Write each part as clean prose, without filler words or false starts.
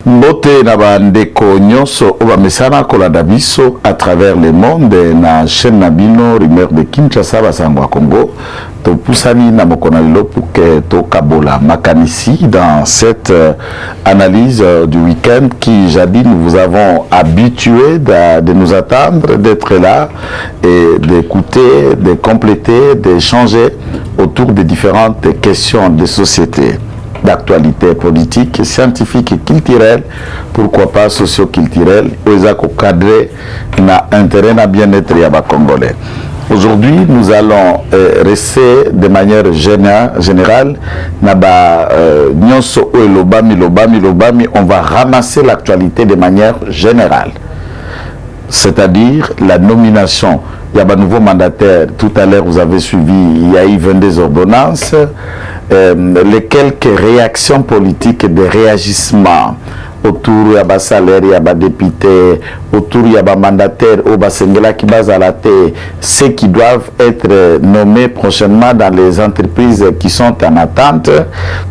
Mbote na bandeko nyonso oba mesana kolanda biso à travers le monde na chaîne Nabino rumeur de Kinshasa basango Congo to pusani na mokona lelo pour que to kabola makanisi dans cette analyse du week-end qui jadis nous vous avons habitué de nous attendre, d'être là et d'écouter, de compléter, d'échanger autour des différentes questions de société, d'actualité politique, scientifique et culturelle, pourquoi pas socio-culturelle, et cadré na intérêt na bien-être yaba congolais. Aujourd'hui, nous allons rester de manière générale, on va ramasser l'actualité de manière générale. C'est-à-dire la nomination. Il y a un nouveau mandataire, tout à l'heure vous avez suivi, il y a eu 22 ordonnances, les quelques réactions politiques et des réagissements autour il y a des salaires, il y a des députés, autour il y a des mandataires, ceux qui doivent être nommés prochainement dans les entreprises qui sont en attente,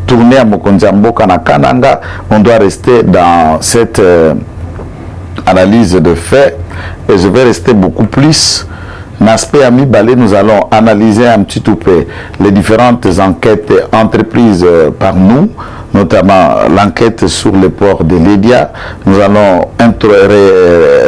tourner à Mokonzambo Kanakananga, on doit rester dans cette analyse de faits et je vais rester beaucoup plus. L'aspect Ami Balé, nous allons analyser un petit peu les différentes enquêtes entreprises par nous, notamment l'enquête sur le port de Lédia. Nous allons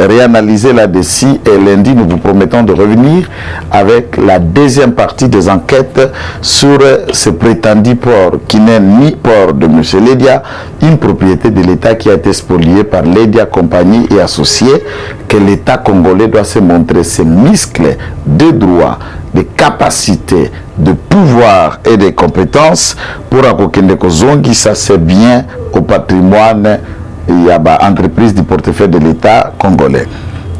réanalyser là-dessus et lundi, nous vous promettons de revenir avec la deuxième partie des enquêtes sur ce prétendu port qui n'est ni port de M. Lédia, une propriété de l'État qui a été spoliée par Lédia Compagnie et associés, que l'État congolais doit se montrer ses muscles de droit, de capacité, de pouvoir et de compétences pour akokende kozongi, ça c'est bien au patrimoine et à l'entreprise du portefeuille de l'État congolais.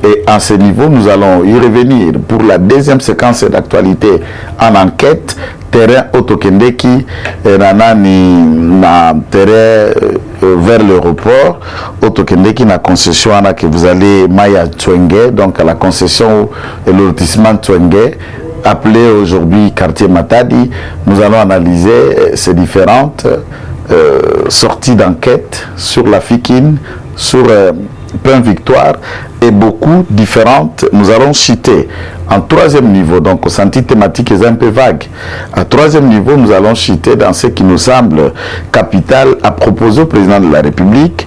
Et à ce niveau, nous allons y revenir pour la deuxième séquence d'actualité en enquête. Terrain Otokendeki, na terrain vers l'aéroport, Otokendeki na concession que vous allez Maya Tswenge, donc à la concession et lotissement Tswenge, appelé aujourd'hui quartier Matadi. Nous allons analyser ces différentes sorties d'enquête sur la FIKIN, sur Point Victoire et beaucoup différentes. Nous allons citer en troisième niveau, donc au senti thématique est un peu vague. À troisième niveau, nous allons citer dans ce qui nous semble capital à proposer au président de la République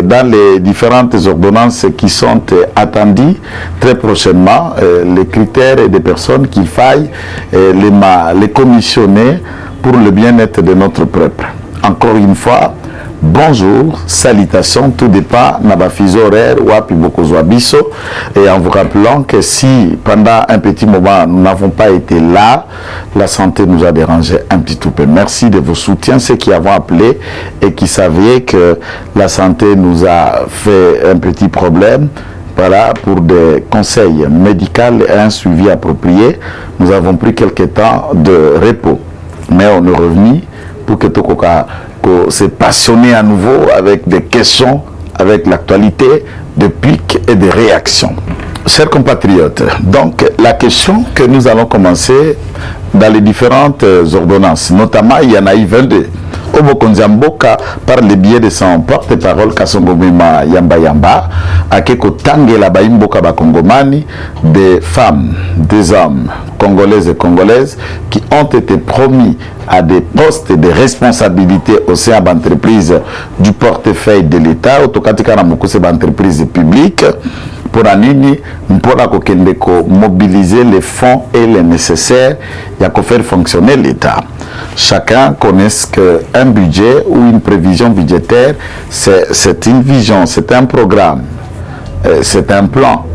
dans les différentes ordonnances qui sont attendues très prochainement, les critères et des personnes qu'il faille les commissionner pour le bien-être de notre peuple. Encore une fois, bonjour, salutations, tout dépend de la fuseau horaire ou à Bisso. Et en vous rappelant que si pendant un petit moment nous n'avons pas été là, la santé nous a dérangé un petit peu. Merci de vos soutiens, ceux qui avons appelé et qui savaient que la santé nous a fait un petit problème. Voilà, pour des conseils médicaux et un suivi approprié, nous avons pris quelques temps de repos. Mais on est revenu pour que Tokoka se passionner à nouveau avec des questions, avec l'actualité, des pics et des réactions. Chers compatriotes, donc la question que nous allons commencer dans les différentes ordonnances, notamment il y en a eu 22. Obokonzamboka, par le biais de son porte-parole Kasongomema Yamba Yamba, a Keko Tangela Baimboka Bakongomani, des femmes, des hommes, congolaises et congolaises, qui ont été promis à des postes de responsabilité au sein de l'entreprise du portefeuille de l'État, autokatika na mukuse d'entreprise publique, pour mobiliser les fonds et les nécessaires pour faire fonctionner l'État. Chacun connaît qu'un budget ou une prévision budgétaire, c'est une vision, c'est un programme, c'est un plan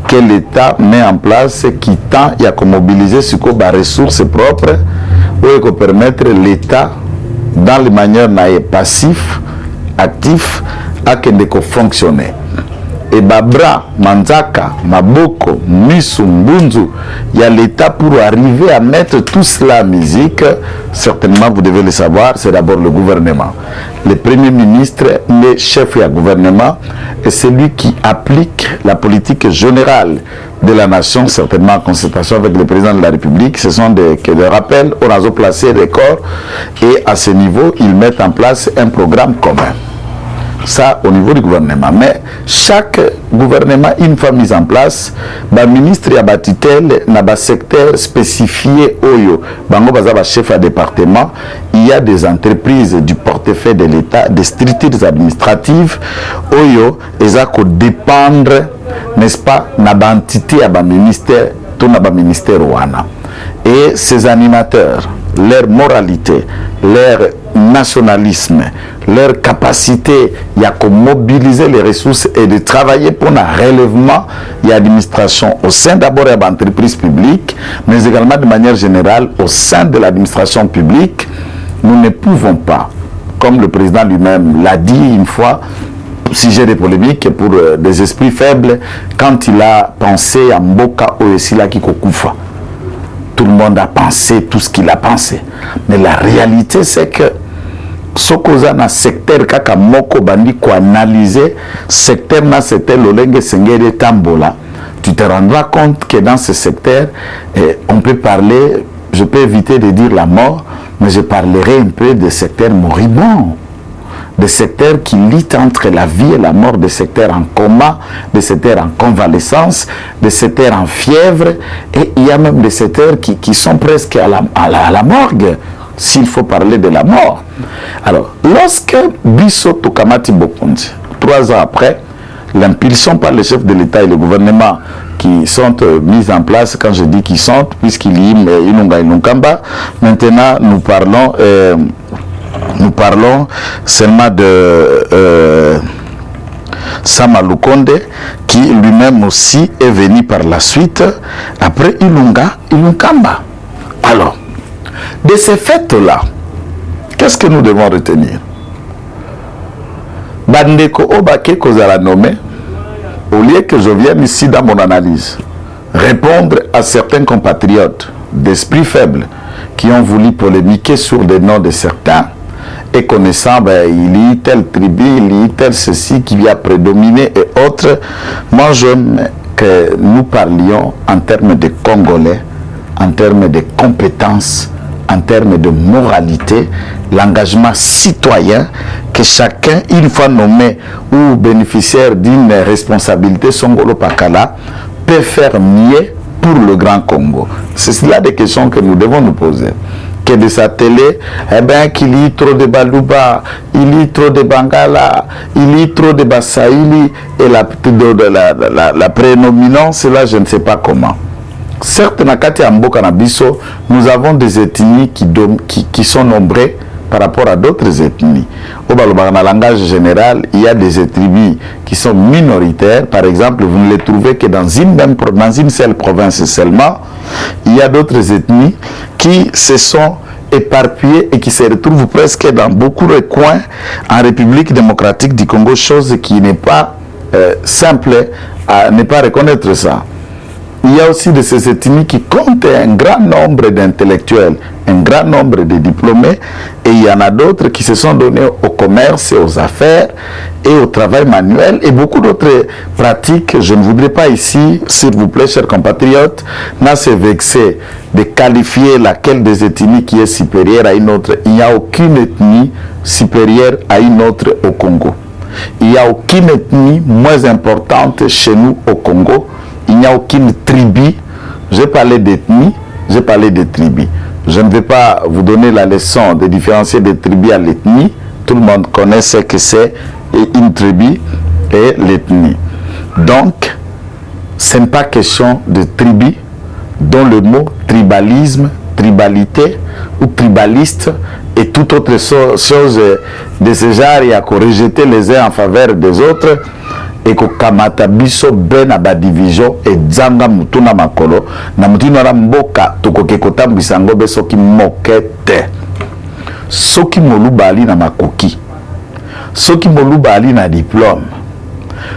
que l'État met en place qui tend à mobiliser ce qu'on a ressources propres pour permettre l'État, dans les manières passif, actif, à fonctionner. Et Babra, Manzaka, Maboko, Misu, Mbunzu, il y a l'État pour arriver à mettre tout cela en musique. Certainement, vous devez le savoir, c'est d'abord le gouvernement. Le Premier ministre, le chef du gouvernement, est celui qui applique la politique générale de la nation, certainement en concertation avec le président de la République. Ce sont des rappels, on a placé des corps et à ce niveau, ils mettent en place un programme commun. Ça, au niveau du gouvernement. Mais chaque gouvernement, une fois mis en place, le ministre y a batitel, dans le secteur spécifié, oyo, bango baza chef à département, il y a des entreprises du portefeuille de l'État, des structures administratives, oyo, ils ont dépendre, n'est-ce pas, dans l'entité à ministère, tout dans le ministère ouana. Et ces animateurs, leur moralité, leur nationalisme, leur capacité, il y a qu'à mobiliser les ressources et de travailler pour un relèvement et l'administration au sein d'abord de l'entreprise publique, mais également de manière générale au sein de l'administration publique. Nous ne pouvons pas, comme le président lui-même l'a dit une fois, sujet de polémique pour des esprits faibles, quand il a pensé à Mboka Oyesila Kikokufa. Tout le monde a pensé tout ce qu'il a pensé. Mais la réalité, c'est que Sokoza na secteur kaka moko bandi ko analyser secteur na secteur lolenge sengere tambola, tu te rendras compte que dans ce secteur, on peut parler, je peux éviter de dire la mort, mais je parlerai un peu de secteur moribond. Des secteurs qui luttent entre la vie et la mort, des secteurs en coma, des secteurs en convalescence, des secteurs en fièvre, et il y a même des secteurs qui sont presque à la morgue, s'il faut parler de la mort. Alors, lorsque Bisso Tokamati Bokundi, 3 ans après, l'impulsion par le chef de l'État et le gouvernement qui sont mis en place, quand je dis qu'ils sont, puisqu'il y a Inunga Inunkamba, maintenant nous parlons seulement de Sama Lukonde, qui lui-même aussi est venu par la suite, après Ilunga Ilunkamba. Alors, de ces faits-là, qu'est-ce que nous devons retenir? Bandeko Obake Kozala nommé, au lieu que je vienne ici dans mon analyse, répondre à certains compatriotes d'esprit faible qui ont voulu polémiquer sur des noms de certains, et connaissant, il y a telle tribu, il y a tel ceci qui a prédominé et autres. Moi, j'aime que nous parlions en termes de Congolais, en termes de compétences, en termes de moralité, l'engagement citoyen, que chacun, une fois nommé ou bénéficiaire d'une responsabilité, Songolo Pakala, peut faire mieux pour le Grand Congo. C'est là des questions que nous devons nous poser. Que de sa télé, eh bien, qu'il y ait trop de Balouba, il y ait trop de Bangala, il y ait trop de Bassaïli, et la prénominance, là, je ne sais pas comment. Certes, Nakati Amboka Nabiso, nous avons des ethnies qui sont nombreuses par rapport à d'autres ethnies. Au langage général, il y a des ethnies qui sont minoritaires. Par exemple, vous ne les trouvez que dans une seule province seulement. Il y a d'autres ethnies qui se sont éparpillées et qui se retrouvent presque dans beaucoup de coins en République démocratique du Congo, chose qui n'est pas simple à ne pas reconnaître ça. Il y a aussi de ces ethnies qui comptent un grand nombre d'intellectuels, un grand nombre de diplômés, et il y en a d'autres qui se sont donnés au commerce et aux affaires et au travail manuel et beaucoup d'autres pratiques. Je ne voudrais pas ici, s'il vous plaît, chers compatriotes, n'a se vexer de qualifier laquelle des ethnies qui est supérieure à une autre. Il n'y a aucune ethnie supérieure à une autre au Congo. Il n'y a aucune ethnie moins importante chez nous au Congo. Il n'y a aucune tribu. J'ai parlé d'ethnie, j'ai parlé de tribus. Je ne vais pas vous donner la leçon de différencier des tribus à l'ethnie. Tout le monde connaît ce que c'est une tribu et l'ethnie. Donc, ce n'est pas question de tribu, dont le mot tribalisme, tribalité ou tribaliste et toute autre chose de ce genre, il y a qu'à rejeter les uns en faveur des autres. Et que kamata biso ben aba division et dzanga mutuna makolo na mutino na mboka tokoke kotambisa ngobe soki mokete soki moluba ali na makoki soki moluba ali na diplôme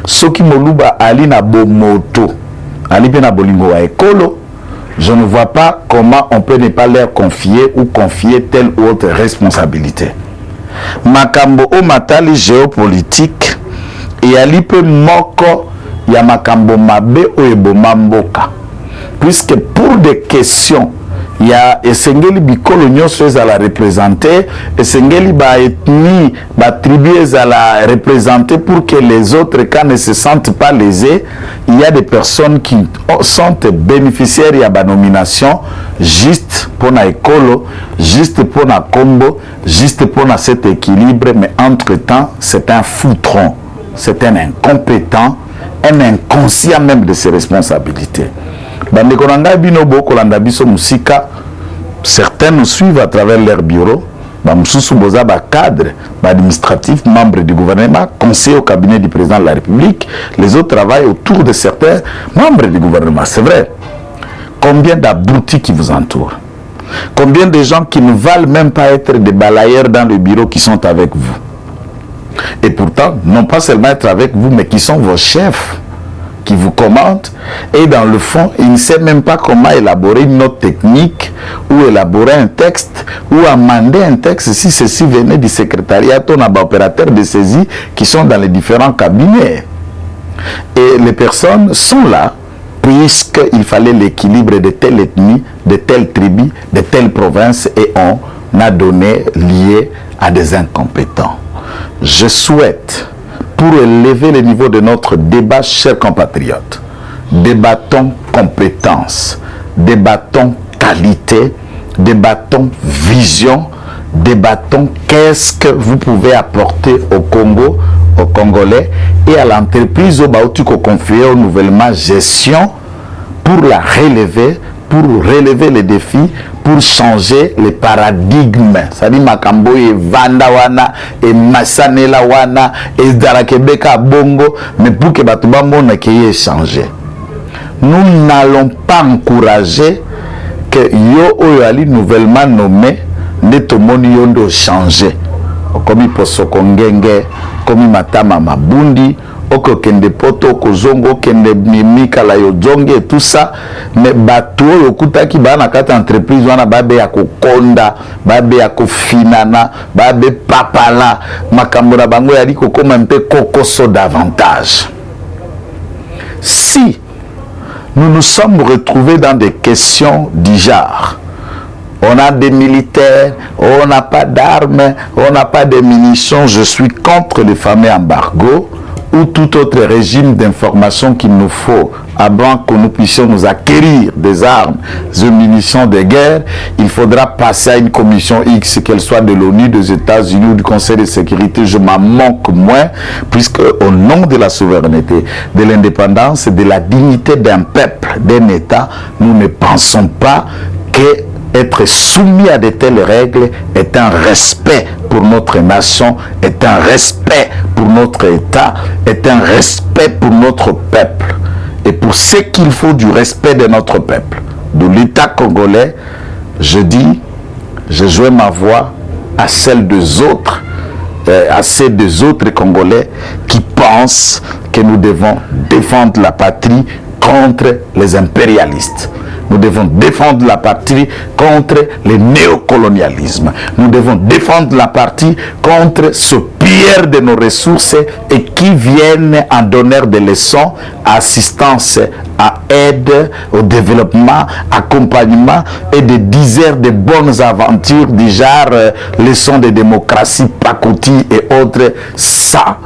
soki moluba ali na bomoto ali pe na bolingo wa ekolo, je ne vois pas comment on peut ne pas leur confier ou confier telle ou autre responsabilité. Makambo o matali géopolitique et ali pe moko ya makambo mabe o eboma mboka, puisque pour des questions il y a esengeli bikolo nyonso ezala représenter, esengeli ba ethnie, ba tribu ezala représenter pour que les autres cas ne se sentent pas lésés. Il y a des personnes qui sont bénéficiaires de la nomination juste pour la écolo, juste pour la combo, juste pour cet équilibre, mais entre-temps, c'est un foutron, c'est un incompétent, un inconscient même de ses responsabilités. Certains nous suivent à travers leur bureau. Cadre administratif, membre du gouvernement, conseiller au cabinet du président de la République. Les autres travaillent autour de certains membres du gouvernement. C'est vrai. Combien d'abrutis qui vous entourent? Combien de gens qui ne valent même pas être des balayeurs dans le bureau qui sont avec vous? Et pourtant, non pas seulement être avec vous, mais qui sont vos chefs, qui vous commandent, et dans le fond, il ne sait même pas comment élaborer une note technique, ou élaborer un texte, ou amender un texte si ceci venait du secrétariat, on a des opérateurs de saisie qui sont dans les différents cabinets. Et les personnes sont là, puisqu'il fallait l'équilibre de telle ethnie, de telle tribu, de telle province, et on a donné lié à des incompétents. Je souhaite, pour élever le niveau de notre débat, chers compatriotes, débattons compétences, débattons qualité, débattons vision, débattons qu'est-ce que vous pouvez apporter au Congo, aux Congolais et à l'entreprise au Baotuko confiée au nouvellement gestion pour la relever, pour relever les défis, pour changer les paradigmes. C'est-à-dire Makambo et Vandawana et Massanela Wana et Darakebeka Bongo, mais pour que Batubambo n'ait changé. Nous n'allons pas encourager que Yo Oyali nouvellement nommé Netomoni Yondo changé. Comme il posso Kongenge, comme il Matama Mabundi, oko kende poto kozongo kende mimika la yodjonge et tout ça, mais bato yokuta ki ba na kata entreprise wana babe ya kokonda, babe ya kofinana, babe papala, makambo na bango yali kokoma mpe kokoso davantage. Si nous nous sommes retrouvés dans des questions du genre, on a des militaires, on n'a pas d'armes, on n'a pas de munitions, je suis contre le fameux embargo, ou tout autre régime d'information qu'il nous faut avant que nous puissions nous acquérir des armes, des munitions de guerre, il faudra passer à une commission X, qu'elle soit de l'ONU, des États-Unis ou du Conseil de sécurité. Je m'en manque moins, puisque au nom de la souveraineté, de l'indépendance et de la dignité d'un peuple, d'un État, nous ne pensons pas que être soumis à de telles règles est un respect pour notre nation, est un respect pour notre État, est un respect pour notre peuple. Et pour ce qu'il faut du respect de notre peuple, de l'État congolais, je dis, je joins ma voix à celle des autres, à celle des autres Congolais qui pensent que nous devons défendre la patrie contre les impérialistes. Nous devons défendre la patrie contre le néocolonialisme. Nous devons défendre la patrie contre ce pilleur de nos ressources et qui viennent en donneur de leçons, assistance, à aide au développement, accompagnement et des dizaines de bonnes aventures du genre leçons de démocratie, pacotille et autres. Ça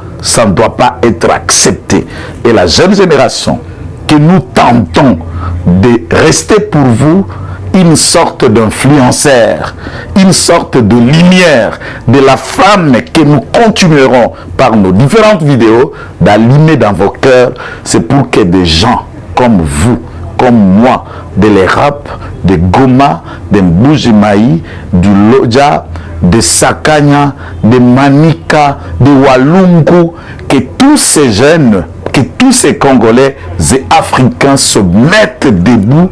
ne doit pas être accepté. Et la jeune génération que nous tentons de rester pour vous une sorte d'influenceur, une sorte de lumière de la flamme que nous continuerons par nos différentes vidéos d'allumer dans vos cœurs. C'est pour que des gens comme vous, comme moi, de l'Europe, de Goma, de Mbujimaï, du Lodja, de Sakanya, de Manika, de Walungu, que tous ces jeunes, que tous ces Congolais et Africains se mettent debout.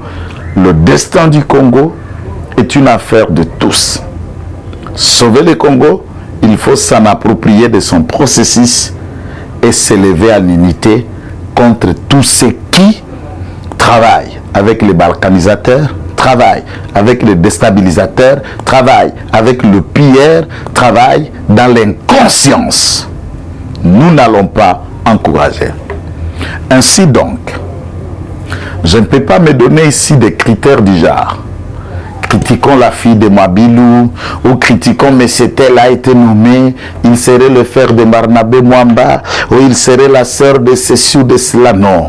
Le destin du Congo est une affaire de tous. Sauver le Congo, il faut s'en approprier de son processus et s'élever à l'unité contre tous ceux qui travaillent avec les balkanisateurs, travaillent avec les déstabilisateurs, travaillent avec le pilleur, travaillent dans l'inconscience. Nous n'allons pas encourager. Ainsi donc, je ne peux pas me donner ici des critères du genre. critiquons la fille de Mabilou, ou critiquons mais c'était là a été nommé, il serait le frère de Barnabé Mwamba, ou il serait la sœur de ceci ou de cela. Non.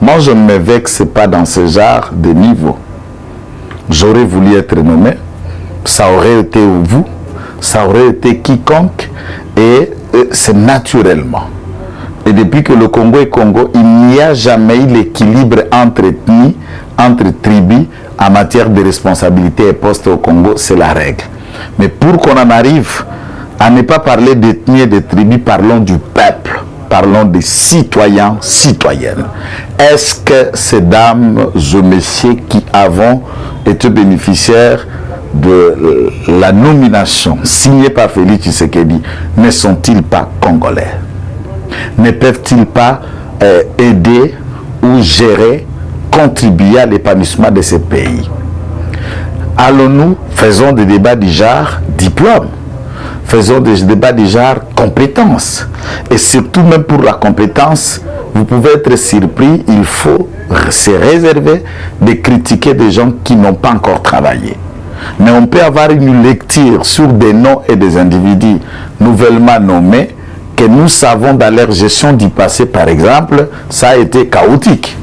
Moi, je ne me vexe pas dans ce genre de niveau. J'aurais voulu être nommé, ça aurait été vous, ça aurait été quiconque, et c'est naturellement. Et depuis que le Congo est Congo, il n'y a jamais eu l'équilibre entre ethnies, entre tribus, en matière de responsabilité et poste au Congo, c'est la règle. Mais pour qu'on en arrive à ne pas parler d'ethnie et de tribus, parlons du peuple, parlons des citoyens, citoyennes. Est-ce que ces dames ou messieurs qui avons été bénéficiaires de la nomination signée par Félix Tshisekedi ne sont-ils pas congolais? Ne peuvent-ils pas aider ou gérer, contribuer à l'épanouissement de ces pays? Allons-nous, faisons des débats du genre diplôme, faisons des débats du genre compétence. Et surtout, même pour la compétence, vous pouvez être surpris, il faut se réserver de critiquer des gens qui n'ont pas encore travaillé. Mais on peut avoir une lecture sur des noms et des individus nouvellement nommés que nous savons dans leur gestion du passé, par exemple, ça a été chaotique.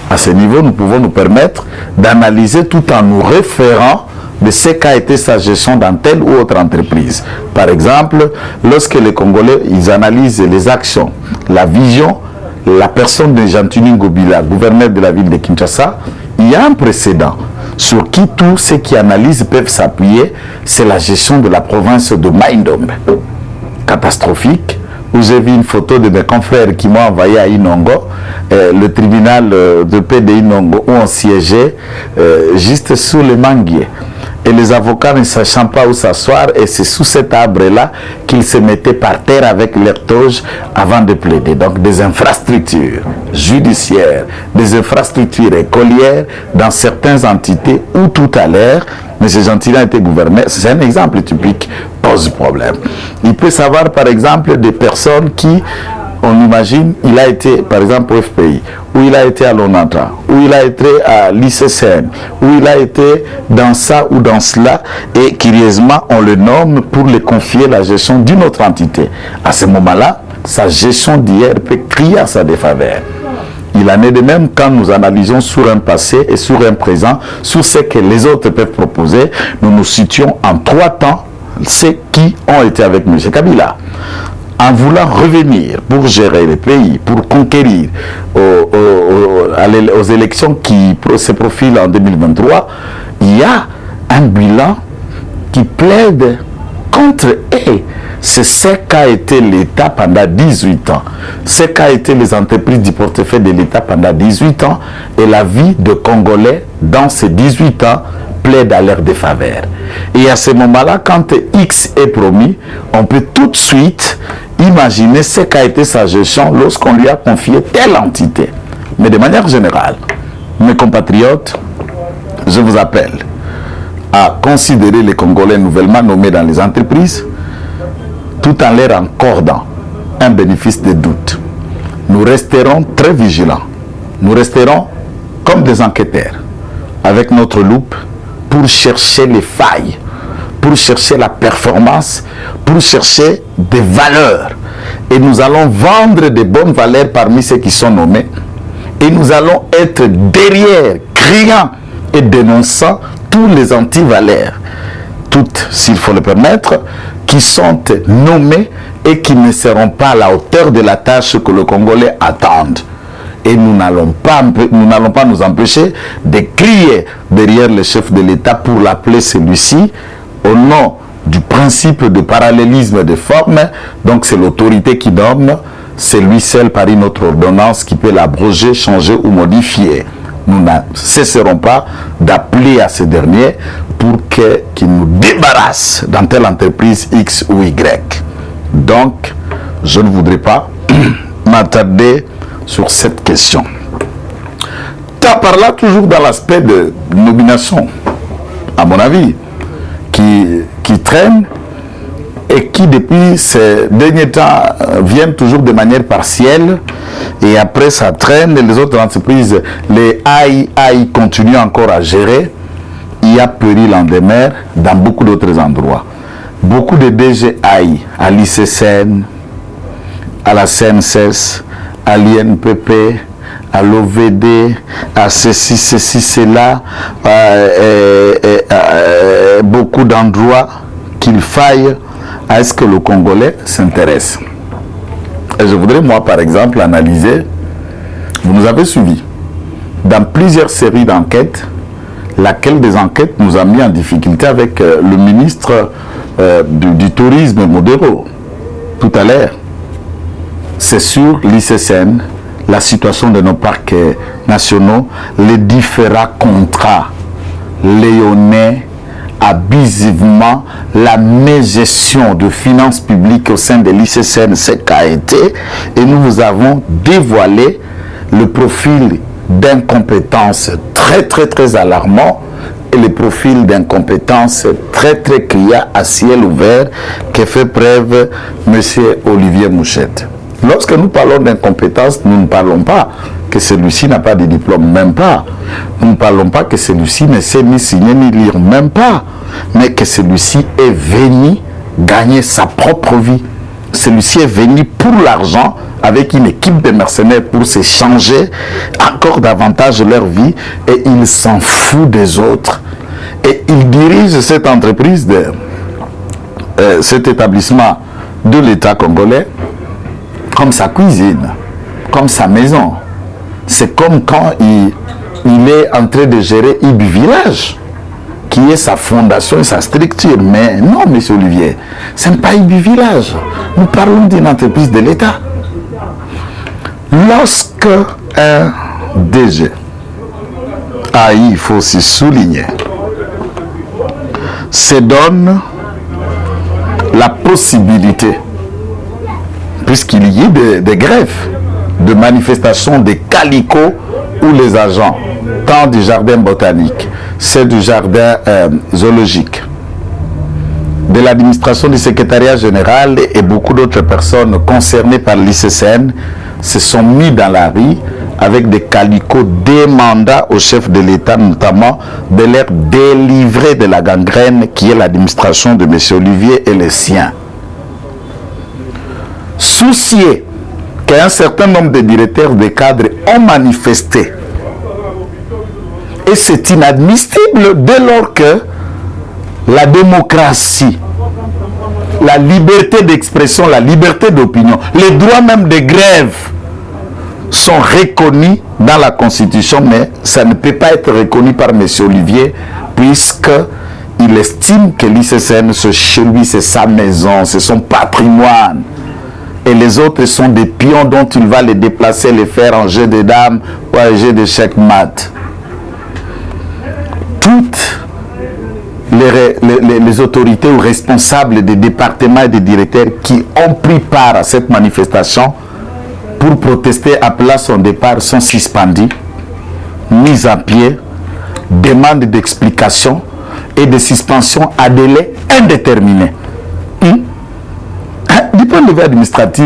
À ce niveau, nous pouvons nous permettre d'analyser tout en nous référant de ce qu'a été sa gestion dans telle ou autre entreprise. Par exemple, lorsque les Congolais ils analysent les actions, la vision, la personne de Jean-Tini Ngobila, gouverneur de la ville de Kinshasa, il y a un précédent sur qui tous ceux qui analysent peuvent s'appuyer, c'est la gestion de la province de Maïndombe. Catastrophique. Où j'ai vu une photo de mes confrères qui m'ont envoyé à Inongo, le tribunal de paix de Inongo, où on siégeait juste sous le manguier. Et les avocats ne sachant pas où s'asseoir, et c'est sous cet arbre-là qu'ils se mettaient par terre avec leur toge avant de plaider. Donc des infrastructures judiciaires, des infrastructures écolières dans certaines entités où tout à l'heure, M. Gentilin était gouverneur, c'est un exemple typique, pose problème. Il peut savoir par exemple des personnes qui, on imagine, il a été par exemple au FPI, ou il a été à l'ONATRA, ou il a été à l'ICCN, ou il a été dans ça ou dans cela, et curieusement on le nomme pour lui confier la gestion d'une autre entité. À ce moment-là, sa gestion d'hier peut crier à sa défaveur. Il en est de même quand nous analysons sur un passé et sur un présent, sur ce que les autres peuvent proposer, nous nous situons en trois temps, ceux qui ont été avec M. Kabila. En voulant revenir pour gérer le pays, pour conquérir aux élections qui se profilent en 2023, il y a un bilan qui plaide contre eux. C'est ce qu'a été l'État pendant 18 ans. Ce qu'a été les entreprises du portefeuille de l'État pendant 18 ans. Et la vie de Congolais dans ces 18 ans plaide à leur défaveur. Et à ce moment-là, quand X est promis, on peut tout de suite imaginer ce qu'a été sa gestion lorsqu'on lui a confié telle entité. Mais de manière générale, mes compatriotes, je vous appelle à considérer les Congolais nouvellement nommés dans les entreprises tout en leur accordant un bénéfice de doute. Nous resterons très vigilants. Nous resterons comme des enquêteurs avec notre loupe pour chercher les failles, pour chercher la performance, pour chercher des valeurs. Et nous allons vendre des bonnes valeurs parmi ceux qui sont nommés. Et nous allons être derrière, criant et dénonçant tous les anti-valeurs, toutes, s'il faut le permettre, qui sont nommés et qui ne seront pas à la hauteur de la tâche que le Congolais attendent. Et nous n'allons pas nous empêcher de crier derrière le chef de l'État pour l'appeler celui-ci au nom du principe de parallélisme de forme. Donc c'est l'autorité qui nomme, c'est lui seul par une autre ordonnance qui peut l'abroger, changer ou modifier. Nous ne cesserons pas d'appeler à ce dernier pour qu'il nous débarrasse dans telle entreprise X ou Y. Donc, je ne voudrais pas m'attarder sur cette question. Par là, toujours dans l'aspect de nomination, à mon avis, qui traîne et qui, depuis ces derniers temps, viennent toujours de manière partielle. Et après, ça traîne. Les autres entreprises, les AI continuent encore à gérer. il y a péril en demeure dans beaucoup d'autres endroits. Beaucoup de DG aillent à l'ICCN, à la CNSS, à l'INPP, à l'OVD, à ceci, cela, beaucoup d'endroits qu'il faille à ce que le Congolais s'intéresse. Et je voudrais, moi, par exemple, analyser, vous nous avez suivis, dans plusieurs séries d'enquêtes, laquelle des enquêtes nous a mis en difficulté avec le ministre du Tourisme, Modero, tout à l'heure. C'est sur l'ICCN, la situation de nos parcs nationaux, les différents contrats léonais, abusivement, la mégestion de finances publiques au sein de l'ICCN, ce qu'a été, et nous vous avons dévoilé le profil d'incompétence très alarmant et le profil d'incompétence très criant à ciel ouvert que fait preuve M. Olivier Mouchette. Lorsque nous parlons d'incompétence, nous ne parlons pas que celui-ci n'a pas de diplôme, même pas. Nous ne parlons pas que celui-ci ne sait ni signer ni lire, même pas. Mais que celui-ci est venu gagner sa propre vie. Celui-ci est venu pour l'argent avec une équipe de mercenaires pour s'échanger encore davantage leur vie et il s'en fout des autres. Et il dirige cette entreprise, cet établissement de l'État congolais comme sa cuisine, comme sa maison. C'est comme quand il est en train de gérer Ibi Village, qui est sa fondation et sa structure. Mais non, M. Olivier, ce n'est pas Ibi Village. Nous parlons d'une entreprise de l'État. Lorsque un DG, il faut aussi souligner, se donne la possibilité, puisqu'il y a des grèves, de manifestations, des calicots où les agents, tant du jardin botanique, c'est du jardin zoologique, de l'administration du secrétariat général et beaucoup d'autres personnes concernées par l'ICCN se sont mis dans la rue avec des calicots demandant au chef de l'État notamment de leur délivrer de la gangrène qui est l'administration de M. Olivier et les siens. Soucié qu'un certain nombre de directeurs de cadres ont manifesté. Et c'est inadmissible dès lors que la démocratie, la liberté d'expression, la liberté d'opinion, les droits même de grève sont reconnus dans la Constitution, mais ça ne peut pas être reconnu par M. Olivier puisqu'il estime que l'ICCN, chez lui, c'est sa maison, c'est son patrimoine. Et les autres sont des pions dont il va les déplacer, les faire en jeu de dames ou en jeu de checkmate. Toutes les autorités ou responsables des départements et des directeurs qui ont pris part à cette manifestation pour protester appelant son départ sont suspendus, mis à pied, demande d'explication et de suspension à délai indéterminé. Du point de vue administratif,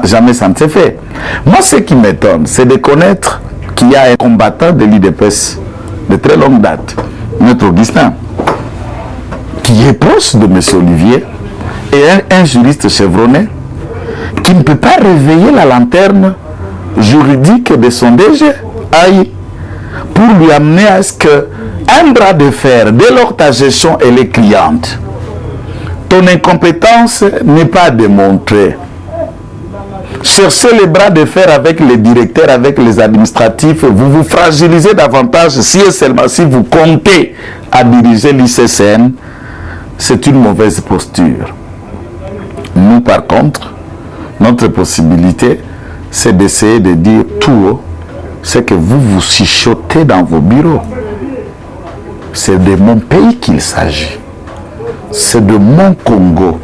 jamais ça ne s'est fait. Moi, ce qui m'étonne, c'est de connaître qu'il y a un combattant de l'IDPS de très longue date, M. Augustin, qui est proche de M. Olivier, et un juriste chevronné, qui ne peut pas réveiller la lanterne juridique de son DG, pour lui amener à ce qu'un bras de fer, dès lors ta gestion elle est cliente, ton incompétence n'est pas démontrée. Cherchez les bras de fer avec les directeurs, avec les administratifs, vous vous fragilisez davantage si et seulement si vous comptez à diriger l'ICCN. C'est une mauvaise posture. Nous, par contre, notre possibilité, c'est d'essayer de dire tout haut ce que vous vous chuchotez dans vos bureaux. C'est de mon pays qu'il s'agit. C'est de mon Congo.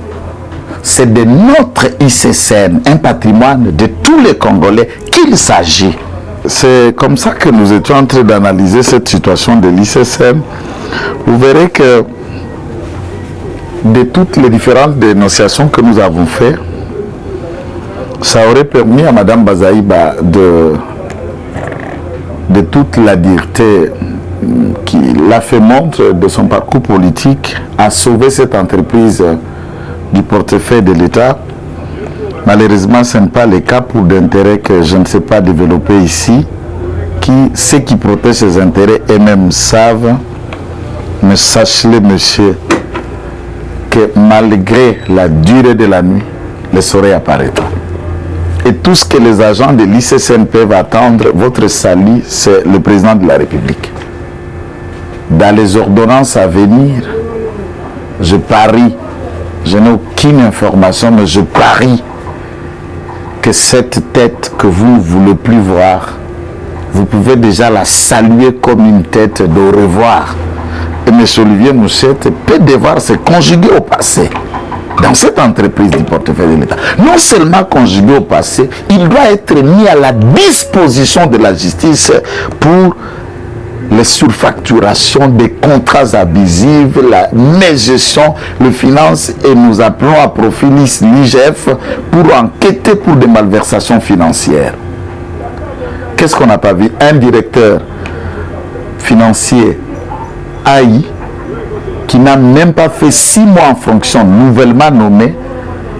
C'est de notre ICCN, un patrimoine de tous les Congolais qu'il s'agit. C'est comme ça que nous étions en train d'analyser cette situation de l'ICCN. Vous verrez que de toutes les différentes dénonciations que nous avons faites, ça aurait permis à Mme Bazaïba de toute la dureté qu'il a fait montre de son parcours politique, a sauvé cette entreprise du portefeuille de l'État. Malheureusement, ce n'est pas le cas pour d'intérêts que je ne sais pas développer ici. Ceux qui protègent ces intérêts eux-mêmes savent, mais sachez-le, monsieur, que malgré la durée de la nuit, le soleil apparaîtra. Et tout ce que les agents de l'ICCN peuvent attendre, votre salut, c'est le président de la République. Dans les ordonnances à venir, je parie, je n'ai aucune information, mais je parie que cette tête que vous ne voulez plus voir, vous pouvez déjà la saluer comme une tête de revoir. Et M. Olivier Mouchette peut devoir se conjuguer au passé dans cette entreprise du portefeuille de l'État. Non seulement conjugué au passé, il doit être mis à la disposition de la justice pour les surfacturations des contrats abusifs, la mégestion, le finance, et nous appelons à profit l'IGF pour enquêter pour des malversations financières. Qu'est-ce qu'on n'a pas vu? Un directeur financier AI qui n'a même pas fait 6 mois en fonction, nouvellement nommé,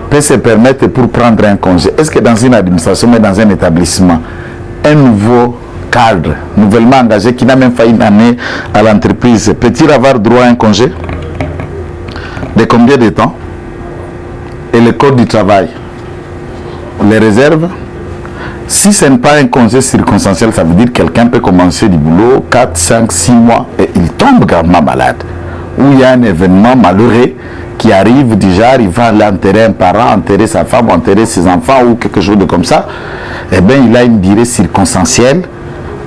peut se permettre pour prendre un congé. Est-ce que dans une administration, mais dans un établissement, un nouveau cadre, nouvellement engagé, qui n'a même pas une année à l'entreprise, peut-il avoir droit à un congé? De combien de temps? Et le code du travail les réserve? Si ce n'est pas un congé circonstanciel, ça veut dire que quelqu'un peut commencer du boulot 4, 5, 6 mois et il tombe gravement malade. Ou il y a un événement malheureux qui arrive, déjà, il va aller enterrer un parent, enterrer sa femme, enterrer ses enfants ou quelque chose de comme ça. Eh bien, il a une durée circonstancielle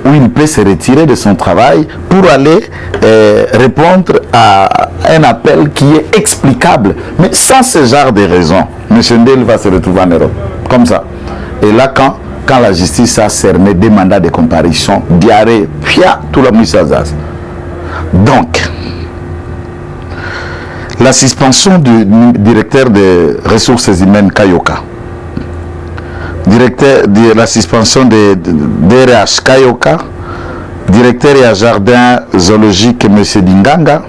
où il peut se retirer de son travail pour aller répondre à un appel qui est explicable. Mais sans ce genre de raison, M. Ndel va se retrouver en Europe. Comme ça. Et là, quand la justice a cerné des mandats de comparution, diarrhée, tout la mise à zaz. Donc, la suspension du directeur des ressources humaines Kayoka, la suspension de DRH Kayoka, directeur à jardin zoologique M. Dinganga,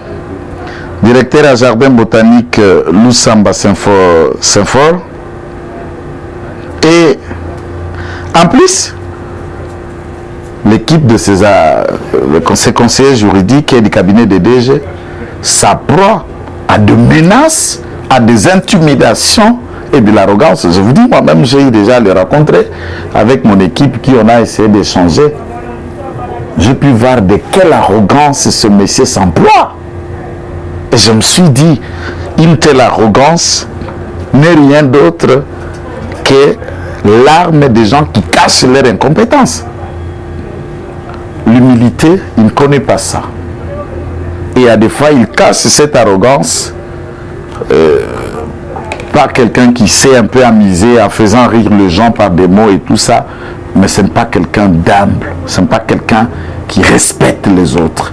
directeur à jardin botanique Lusamba Saint-Fort, et en plus, l'équipe de ces conseillers juridiques et du cabinet de DG s'approie à des menaces, à des intimidations et de l'arrogance. Je vous dis, moi-même, j'ai eu déjà à le rencontrer avec mon équipe qui on a essayé d'échanger. J'ai pu voir de quelle arrogance ce monsieur s'emploie. Et je me suis dit, une telle arrogance n'est rien d'autre que l'arme des gens qui cachent leur incompétence. L'humilité, il ne connaît pas ça. Et à des fois, il cache cette arrogance par quelqu'un qui sait un peu amuser en faisant rire les gens par des mots et tout ça. Mais ce n'est pas quelqu'un d'humble. Ce n'est pas quelqu'un qui respecte les autres.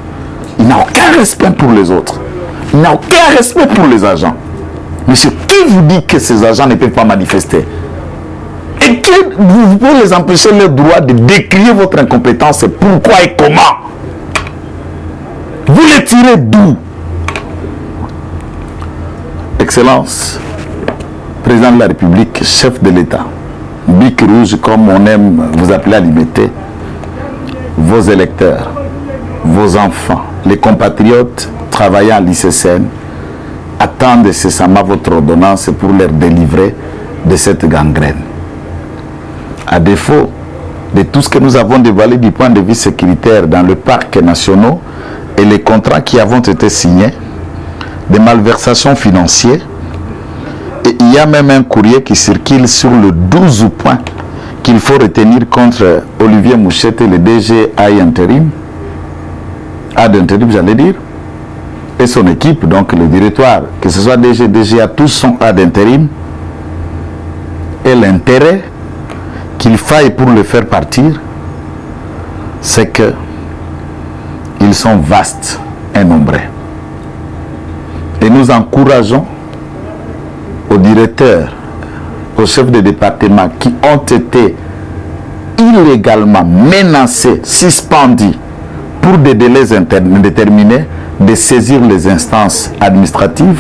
Il n'a aucun respect pour les autres. Il n'a aucun respect pour les agents. Monsieur, qui vous dit que ces agents ne peuvent pas manifester? Et que vous pouvez les empêcher le droit de décrire votre incompétence, pourquoi et comment? Vous les tirez d'où? Excellence, président de la République, chef de l'État, bic rouge comme on aime vous appeler à l'imiter, vos électeurs, vos enfants, les compatriotes travaillant à l'ICCN attendent incessamment votre ordonnance pour leur délivrer de cette gangrène. À défaut de tout ce que nous avons dévoilé du point de vue sécuritaire dans le parc national et les contrats qui avons été signés, des malversations financières, et il y a même un courrier qui circule sur le 12 points qu'il faut retenir contre Olivier Mouchette, le DG d'intérim, j'allais dire, et son équipe, donc le directoire, que ce soit DG, DGA, tous sont d'intérim, et l'intérêt qu'il faille pour le faire partir, c'est que ils sont vastes et nombreux. Et nous encourageons aux directeurs, aux chefs de département qui ont été illégalement menacés, suspendus, pour des délais indéterminés, de saisir les instances administratives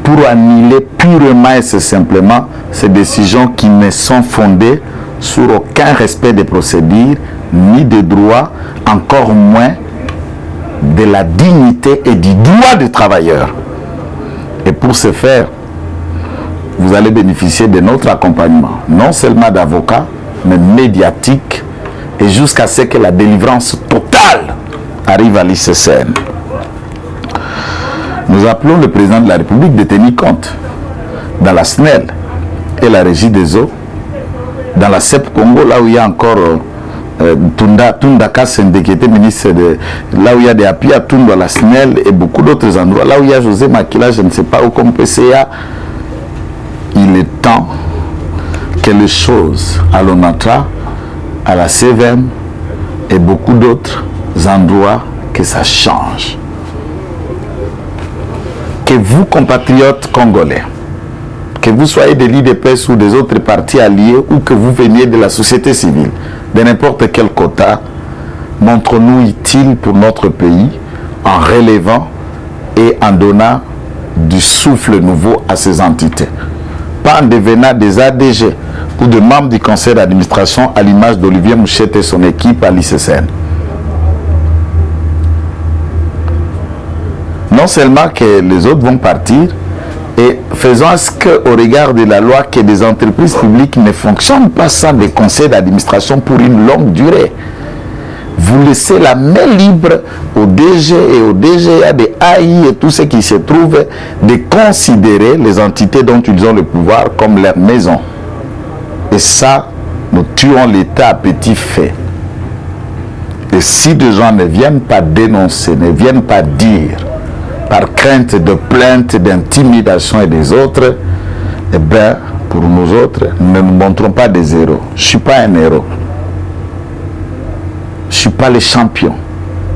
pour annuler purement et simplement ces décisions qui ne sont fondées sur aucun respect des procédures, ni des droits, encore moins de la dignité et du droit des travailleurs. Et pour ce faire, vous allez bénéficier de notre accompagnement, non seulement d'avocats, mais médiatique, et jusqu'à ce que la délivrance totale arrive à l'ICCN. Nous appelons le président de la République de tenir compte dans la SNEL et la Régie des eaux, dans la CEP Congo, là où il y a encore Tunda Kassende qui était ministre de... Là où il y a des appuis à Tunda, la SNEL et beaucoup d'autres endroits, là où il y a José Makila, je ne sais pas où, comme PCA, il est temps que les choses à l'ONATRA, à la CVM et beaucoup d'autres endroits, que ça change. Que vous, compatriotes congolais, que vous soyez des l'IDPS ou des autres partis alliés ou que vous veniez de la société civile, de n'importe quel quota, montre-nous utile pour notre pays en relevant et en donnant du souffle nouveau à ces entités. Pas en devenant des ADG ou des membres du conseil d'administration à l'image d'Olivier Mouchette et son équipe à l'ICCN. Non seulement que les autres vont partir, et faisons à ce qu'au regard de la loi, que des entreprises publiques ne fonctionnent pas sans des conseils d'administration pour une longue durée. Vous laissez la main libre au DG et au DGA, des AI et tout ce qui se trouve, de considérer les entités dont ils ont le pouvoir comme leur maison. Et ça, nous tuons l'État à petit feu. Et si des gens ne viennent pas dénoncer, ne viennent pas dire, par crainte de plainte, d'intimidation et des autres, eh bien, pour nous autres, ne nous montrons pas des héros. Je ne suis pas un héros. Je ne suis pas le champion.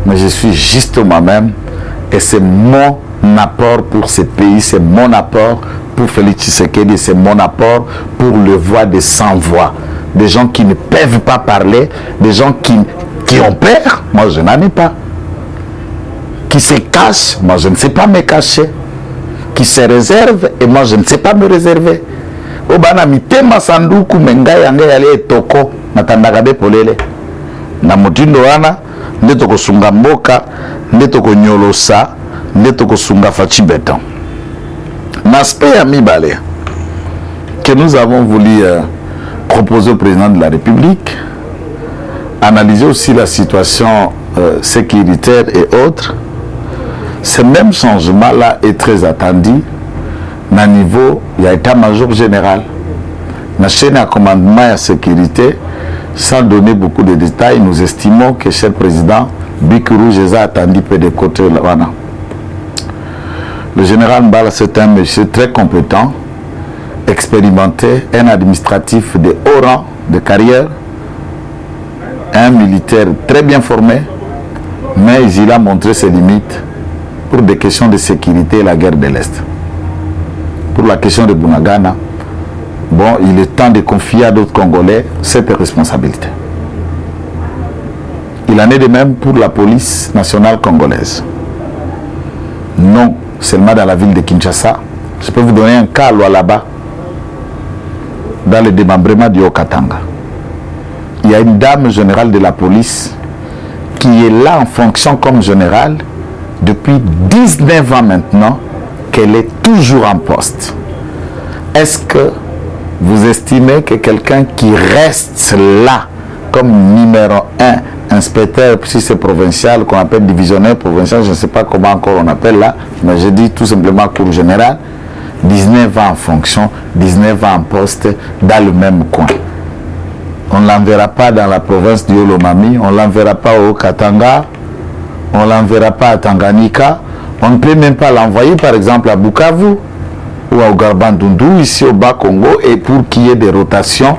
Mais je suis juste moi-même. Et c'est mon apport pour ce pays, c'est mon apport pour Félix Tshisekedi, c'est mon apport pour le voix des sans-voix. Des gens qui ne peuvent pas parler, des gens qui ont peur. Moi, je n'en ai pas. Qui se cache, moi je ne sais pas me cacher, qui se réserve et moi je ne sais pas me réserver. Obana mitema sanduku mengai yange yale toko natandaka polele na mutindo wana nde toko sunga mboka nde toko nyolosa nde toko sunga fachi beton. L'aspect à mibale que nous avons voulu proposer au président de la République, analyser aussi la situation sécuritaire et autres. Ce même changement-là est très attendu au niveau de l'état-major général. La chaîne à commandement et à sécurité, sans donner beaucoup de détails, nous estimons que cher président, Bikuru Jéza a attendu peu de côté là-bas. Le général Mbala, c'est un monsieur très compétent, expérimenté, un administratif de haut rang, de carrière, un militaire très bien formé, mais il a montré ses limites pour des questions de sécurité et la guerre de l'Est. Pour la question de Bunagana, bon, il est temps de confier à d'autres Congolais cette responsabilité. Il en est de même pour la police nationale congolaise. Non seulement dans la ville de Kinshasa. Je peux vous donner un cas là-bas, dans le démembrement du Haut-Katanga. Il y a une dame générale de la police qui est là en fonction comme générale depuis 19 ans maintenant, qu'elle est toujours en poste. Est-ce que vous estimez que quelqu'un qui reste là comme numéro 1 inspecteur, si c'est provincial, qu'on appelle divisionnaire provincial, je ne sais pas comment encore on appelle là, mais je dis tout simplement cour général, 19 ans en fonction, 19 ans en poste dans le même coin. On ne l'enverra pas dans la province du Olomami, on ne l'enverra pas au Katanga, on ne l'enverra pas à Tanganyika, on ne peut même pas l'envoyer par exemple à Bukavu ou à Ougarabandundu, ici au Bas-Congo, et pour qu'il y ait des rotations,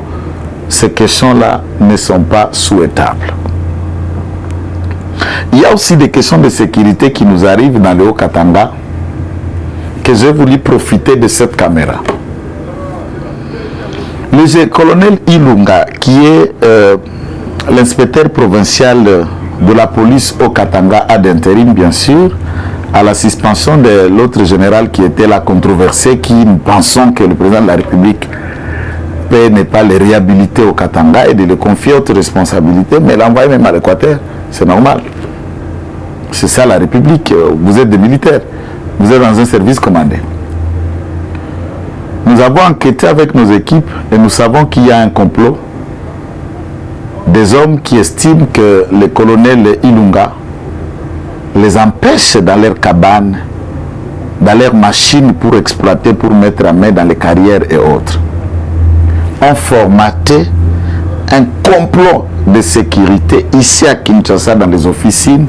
ces questions-là ne sont pas souhaitables. Il y a aussi des questions de sécurité qui nous arrivent dans le Haut-Katanga, que j'ai voulu profiter de cette caméra. Le colonel Ilunga, qui est l'inspecteur provincial de la police au Katanga à d'intérim, bien sûr, à la suspension de l'autre général qui était là controversé, qui nous pensons que le président de la République peut ne pas le réhabiliter au Katanga et de le confier autre responsabilité, mais l'envoyer même à l'Équateur, c'est normal. C'est ça la République, vous êtes des militaires, vous êtes dans un service commandé. Nous avons enquêté avec nos équipes et nous savons qu'il y a un complot. Des hommes qui estiment que le colonel Ilunga les empêche dans leur cabane, dans leurs machines pour exploiter, pour mettre à main dans les carrières et autres, ont formaté un complot de sécurité ici à Kinshasa dans les officines,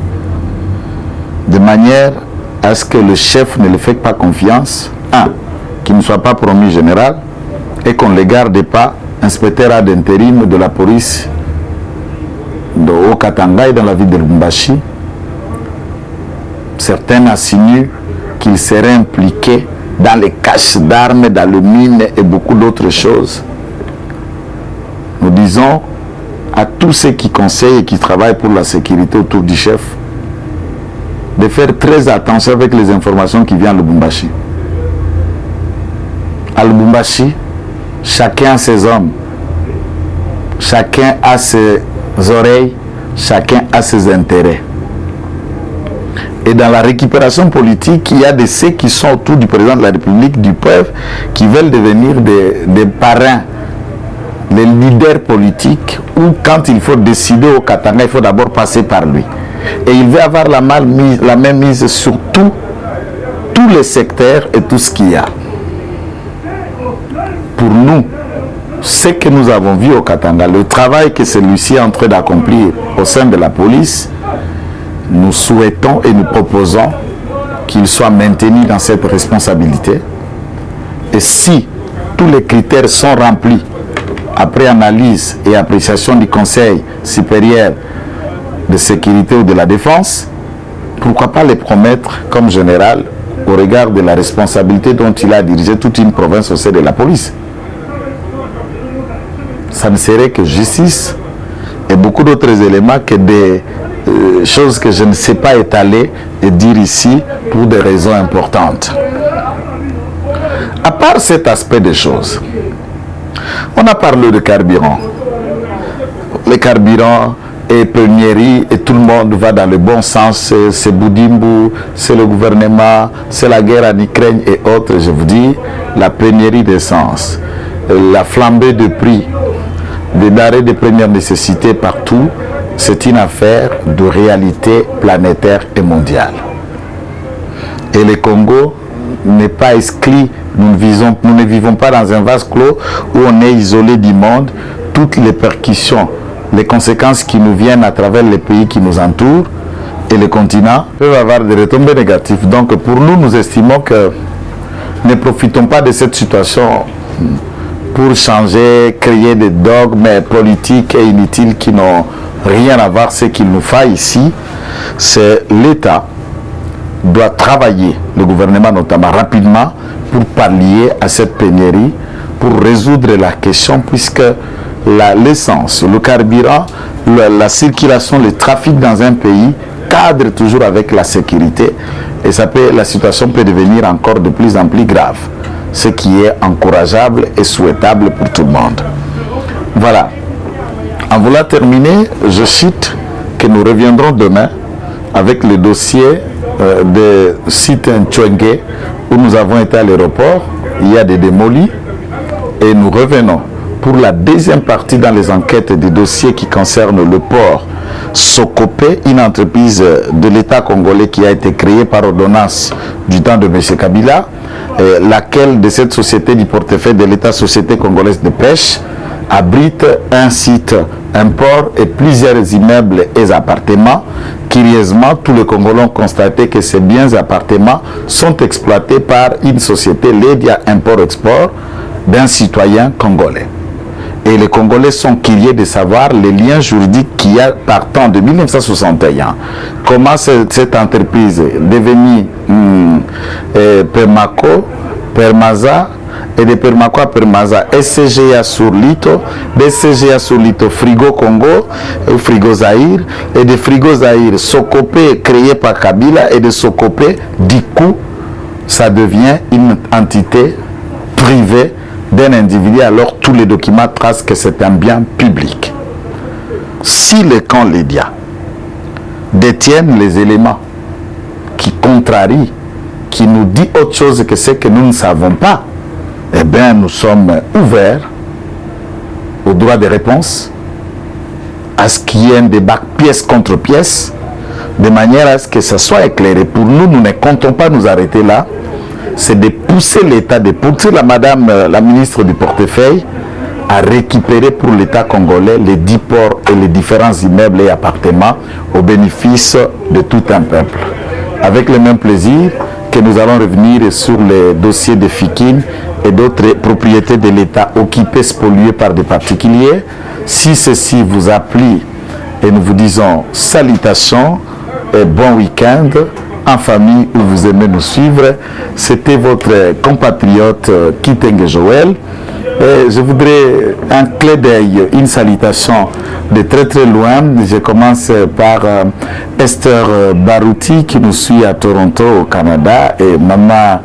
de manière à ce que le chef ne le fait pas confiance, qu'il ne soit pas promu général et qu'on ne le garde pas inspecteur ad intérim de la police au Katanga et dans la ville de Lubumbashi. Certains insinuent qu'il serait impliqué dans les caches d'armes, dans le mine et beaucoup d'autres choses. Nous disons à tous ceux qui conseillent et qui travaillent pour la sécurité autour du chef de faire très attention avec les informations qui viennent à Lubumbashi. À Lubumbashi, chacun a ses hommes, chacun a ses oreilles, chacun a ses intérêts. Et dans la récupération politique, il y a de ceux qui sont autour du président de la République, du peuple, qui veulent devenir des parrains, des leaders politiques, où quand il faut décider au Katanga, il faut d'abord passer par lui. Et il veut avoir la même mise sur tous les secteurs et tout ce qu'il y a. Pour nous, ce que nous avons vu au Katanga, le travail que celui-ci est en train d'accomplir au sein de la police, nous souhaitons et nous proposons qu'il soit maintenu dans cette responsabilité. Et si tous les critères sont remplis, après analyse et appréciation du Conseil supérieur de sécurité ou de la défense, pourquoi pas les promettre comme général au regard de la responsabilité dont il a dirigé toute une province au sein de la police. Ça ne serait que justice et beaucoup d'autres éléments que des choses que je ne sais pas étaler et dire ici pour des raisons importantes. À part cet aspect des choses, on a parlé de carburant. Le carburant et pénurie et tout le monde va dans le bon sens. C'est Boudimbu, c'est le gouvernement, c'est la guerre en Ukraine et autres. Je vous dis, la pénurie d'essence, la flambée de prix, des denrées de première nécessité partout, c'est une affaire de réalité planétaire et mondiale. Et le Congo n'est pas exclu. Nous ne vivons pas dans un vase clos où on est isolé du monde. Toutes les percussions, les conséquences qui nous viennent à travers les pays qui nous entourent et le continent peuvent avoir des retombées négatives. Donc pour nous, nous estimons que ne profitons pas de cette situation pour changer, créer des dogmes politiques et inutiles qui n'ont rien à voir. Ce qu'il nous faut ici, c'est l'État doit travailler, le gouvernement notamment, rapidement pour pallier à cette pénurie, pour résoudre la question, puisque l'essence, le carburant, la circulation, le trafic dans un pays cadre toujours avec la sécurité et la situation peut devenir encore de plus en plus grave, ce qui est encourageable et souhaitable pour tout le monde. Voilà. En voulant terminer, je cite que nous reviendrons demain avec le dossier de site Ntwenge où nous avons été à l'aéroport. Il y a des démolis et nous revenons pour la deuxième partie dans les enquêtes des dossiers qui concernent le port Sokopé, une entreprise de l'État congolais qui a été créée par ordonnance du temps de M. Kabila, laquelle de cette société du portefeuille de l'État Société congolaise de pêche abrite un site, un port et plusieurs immeubles et appartements. Curieusement, tous les Congolais ont constaté que ces biens et appartements sont exploités par une société Ledia Import-Export d'un citoyen congolais. Et les Congolais sont curieux de savoir les liens juridiques qu'il y a partant de 1961. Comment cette entreprise est devenue Permaco, Permaza et de Permakwa Permaza, SCGA sur Lito, BCGA sur Lito, Frigo Congo, ou Frigo Zaïre, et de Frigo Zaïre, Sokopé créé par Kabila, et de Sokopé, du coup, ça devient une entité privée d'un individu, alors tous les documents tracent que c'est un bien public. Si le camp Lydia détiennent les éléments qui contrarient, qui nous dit autre chose que ce que nous ne savons pas, eh bien nous sommes ouverts au droit de réponse, à ce qu'il y ait un débat pièce contre pièce, de manière à ce que ça soit éclairé. Pour nous, nous ne comptons pas nous arrêter là, c'est de pousser l'État, de pousser la ministre du portefeuille à récupérer pour l'État congolais les 10 ports et les différents immeubles et appartements au bénéfice de tout un peuple. Avec le même plaisir que nous allons revenir sur les dossiers de Fikine et d'autres propriétés de l'État occupées, spoliées par des particuliers. Si ceci vous a plu, et nous vous disons salutations et bon week-end en famille où vous aimez nous suivre. C'était votre compatriote Kitenge Joël. Et je voudrais un clé d'œil, une salutation de très très loin. Je commence par Esther Barouti qui nous suit à Toronto au Canada, et Maman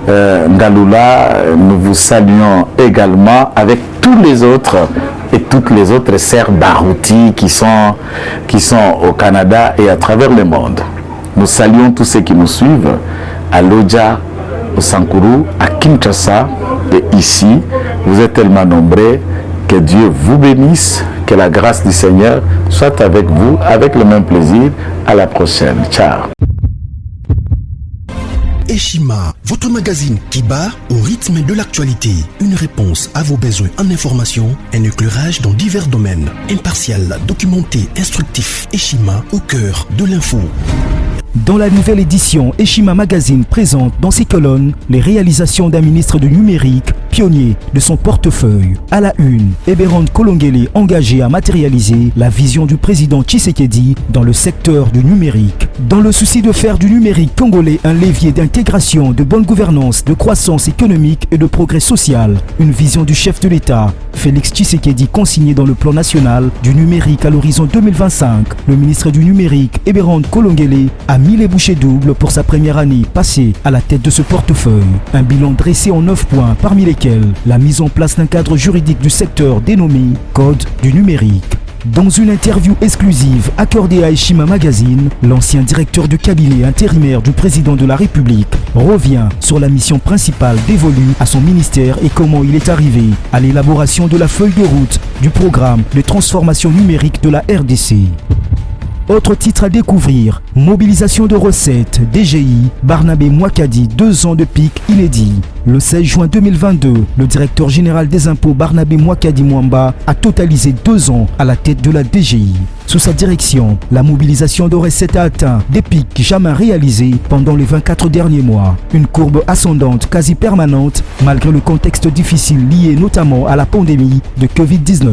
Ngalula, nous vous saluons également, avec tous les autres et toutes les autres sœurs Barouti qui sont au Canada et à travers le monde. Nous saluons tous ceux qui nous suivent à Lodja, au Sankuru, à Kinshasa et ici. Vous êtes tellement nombreux. Que Dieu vous bénisse, que la grâce du Seigneur soit avec vous, avec le même plaisir. À la prochaine. Ciao. Eshima, votre magazine qui bat au rythme de l'actualité. Une réponse à vos besoins en information, un éclairage dans divers domaines. Impartial, documenté, instructif. Eshima au cœur de l'info. Dans la nouvelle édition, Eshima Magazine présente dans ses colonnes les réalisations d'un ministre du numérique, pionnier de son portefeuille. À la une, Eberon Kolongele engagé à matérialiser la vision du président Tshisekedi dans le secteur du numérique. Dans le souci de faire du numérique congolais un levier d'intégration, de bonne gouvernance, de croissance économique et de progrès social, une vision du chef de l'État, Félix Tshisekedi, consignée dans le plan national du numérique à l'horizon 2025. Le ministre du numérique, Eberon Kolongele, a mis les bouchées doubles pour sa première année passée à la tête de ce portefeuille. Un bilan dressé en 9 points, parmi lesquels la mise en place d'un cadre juridique du secteur dénommé Code du numérique. Dans une interview exclusive accordée à Eshima Magazine, l'ancien directeur de cabinet intérimaire du président de la République revient sur la mission principale dévolue à son ministère et comment il est arrivé à l'élaboration de la feuille de route du programme de transformation numérique de la RDC. Autre titre à découvrir, mobilisation de recettes, DGI, Barnabé Mouakadi, 2 ans de pic inédit. Le 16 juin 2022, le directeur général des impôts Barnabé Mouakadi Mwamba a totalisé 2 ans à la tête de la DGI. Sous sa direction, la mobilisation de recettes a atteint des pics jamais réalisés pendant les 24 derniers mois. Une courbe ascendante quasi permanente malgré le contexte difficile lié notamment à la pandémie de Covid-19.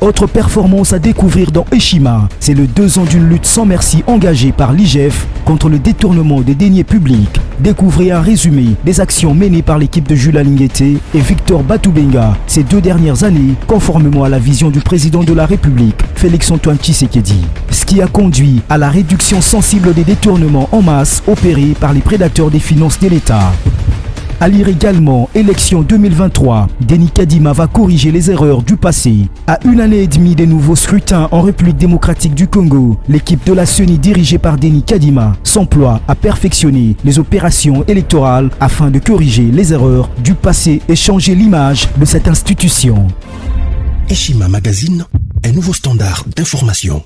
Autre performance à découvrir dans Eshima, c'est le 2 ans d'une lutte sans merci engagée par l'IGF contre le détournement des deniers publics. Découvrez un résumé des actions menées par l'équipe de Jules Alingueté et Victor Batoubenga ces 2 dernières années, conformément à la vision du président de la République, Félix-Antoine Tshisekedi. Ce qui a conduit à la réduction sensible des détournements en masse opérés par les prédateurs des finances de l'État. À lire également, élection 2023, Denis Kadima va corriger les erreurs du passé. À 1 année et demie des nouveaux scrutins en République démocratique du Congo, l'équipe de la CENI dirigée par Denis Kadima s'emploie à perfectionner les opérations électorales afin de corriger les erreurs du passé et changer l'image de cette institution. Eshima Magazine, un nouveau standard d'information.